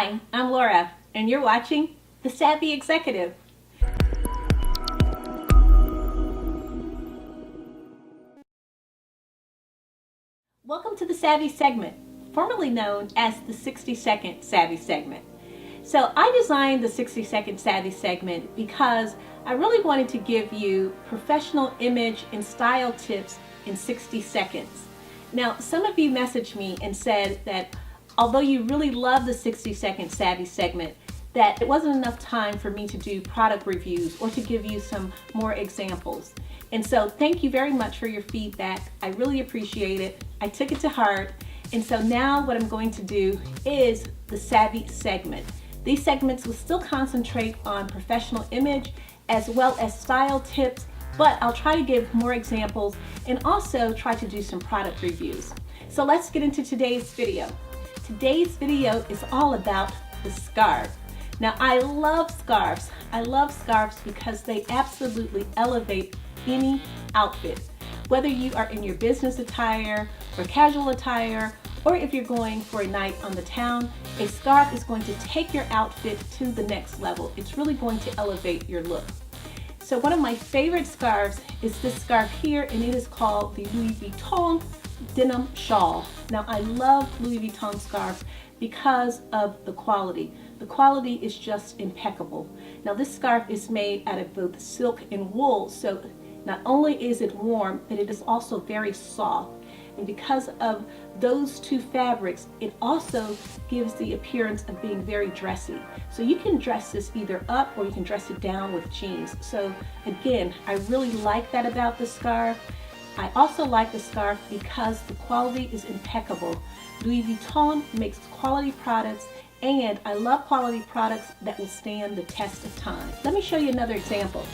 Hi, I'm Laura, and you're watching The Savvy Executive. Welcome to the Savvy segment, formerly known as the 60-second Savvy segment. So I designed the 60-second Savvy segment because I really wanted to give you professional image and style tips in 60 seconds. Now, some of you messaged me and said that although you really love the 60-second Savvy segment, that it wasn't enough time for me to do product reviews or to give you some more examples. And so thank you very much for your feedback. I really appreciate it. I took it to heart. And so now what I'm going to do is the Savvy segment. These segments will still concentrate on professional image as well as style tips, but I'll try to give more examples and also try to do some product reviews. So let's get into today's video. Today's video is all about the scarf. Now, I love scarves. I love scarves because they absolutely elevate any outfit. Whether you are in your business attire or casual attire, or if you're going for a night on the town, a scarf is going to take your outfit to the next level. It's really going to elevate your look. So one of my favorite scarves is this scarf here, and it is called the Louis Vuitton Denim Shawl. Now, I love Louis Vuitton scarves because of the quality. The quality is just impeccable. Now, this scarf is made out of both silk and wool, so not only is it warm, but it is also very soft. And because of those two fabrics, it also gives the appearance of being very dressy. So you can dress this either up or you can dress it down with jeans. So again, I really like that about the scarf. I also like the scarf because the quality is impeccable. Louis Vuitton makes quality products, and I love quality products that will stand the test of time. Let me show you another example.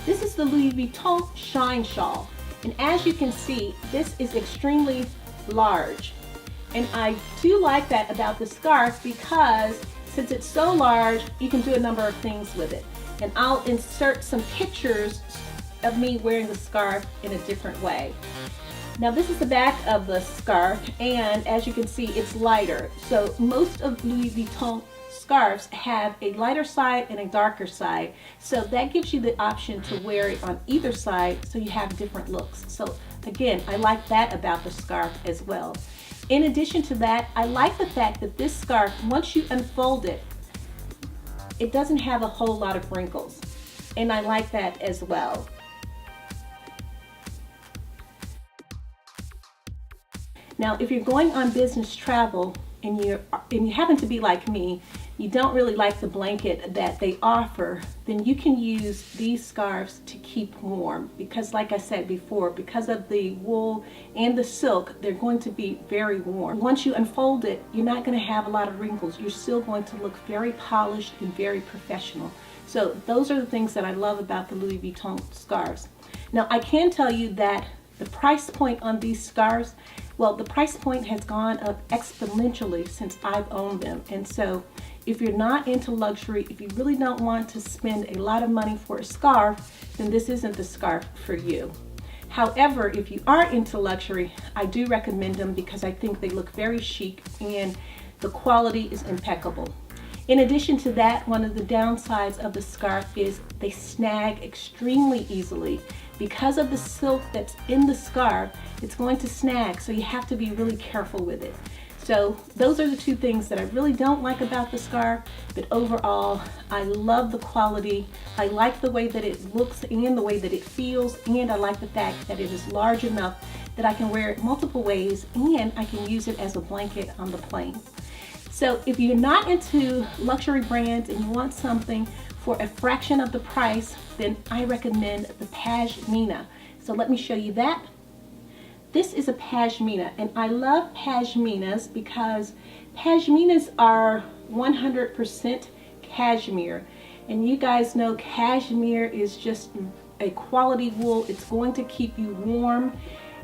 This is the Louis Vuitton Shine Shawl. And as you can see, this is extremely large. And I do like that about the scarf because since it's so large, you can do a number of things with it. And I'll insert some pictures of me wearing the scarf in a different way. Now, this is the back of the scarf, and as you can see, it's lighter. So most of Louis Vuitton scarves have a lighter side and a darker side. So that gives you the option to wear it on either side so you have different looks. So again, I like that about the scarf as well. In addition to that, I like the fact that this scarf, once you unfold it, it doesn't have a whole lot of wrinkles. And I like that as well. Now, if you're going on business travel and you happen to be like me, you don't really like the blanket that they offer, then you can use these scarves to keep warm because, like I said before, because of the wool and the silk, they're going to be very warm. Once you unfold it, you're not going to have a lot of wrinkles. You're still going to look very polished and very professional. So those are the things that I love about the Louis Vuitton scarves. Now, I can tell you that the price point on these scarves, well, the price point has gone up exponentially since I've owned them. And so if you're not into luxury, if you really don't want to spend a lot of money for a scarf, then this isn't the scarf for you. However, if you are into luxury, I do recommend them because I think they look very chic and the quality is impeccable. In addition to that, one of the downsides of the scarf is they snag extremely easily. Because of the silk that's in the scarf, it's going to snag, so you have to be really careful with it. So those are the two things that I really don't like about the scarf, but overall, I love the quality. I like the way that it looks and the way that it feels, and I like the fact that it is large enough that I can wear it multiple ways and I can use it as a blanket on the plane. So if you're not into luxury brands and you want something for a fraction of the price, then I recommend the Pashmina. So let me show you that. This is a Pashmina, and I love Pashminas because Pashminas are 100% cashmere. And you guys know cashmere is just a quality wool. It's going to keep you warm,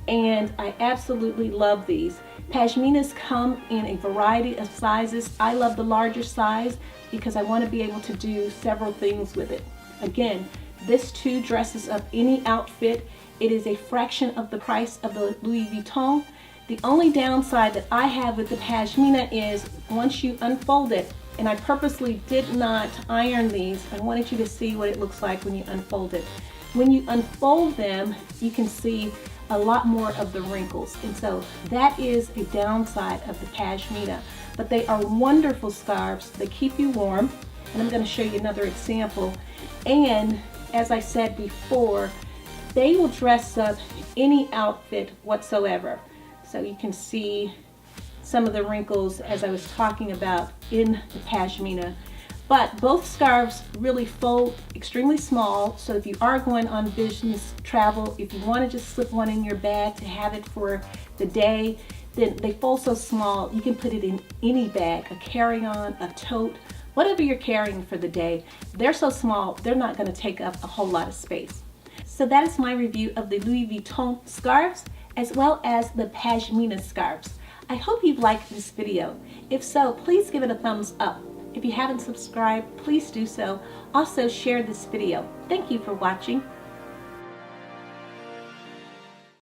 and I absolutely love these. Pashminas come in a variety of sizes. I love the larger size because I want to be able to do several things with it. Again, this too dresses up any outfit. It is a fraction of the price of the Louis Vuitton. The only downside that I have with the Pashmina is once you unfold it, And I purposely did not iron these. I wanted you to see what it looks like when you unfold it. When you unfold them, you can see a lot more of the wrinkles. And so that is a downside of the Pashmina. But they are wonderful scarves. They keep you warm. And I'm going to show you another example. And as I said before, they will dress up any outfit whatsoever. So you can see some of the wrinkles as I was talking about in the Pashmina. But both scarves really fold extremely small, so if you are going on business travel, if you want to just slip one in your bag to have it for the day, then they fold so small you can put it in any bag, a carry-on, a tote, whatever you're carrying for the day. They're so small, they're not going to take up a whole lot of space. So that is my review of the Louis Vuitton scarves as well as the Pashmina scarves. I hope you've liked this video. If so, please give it a thumbs up. If you haven't subscribed, please do so. Also share this video. Thank you for watching.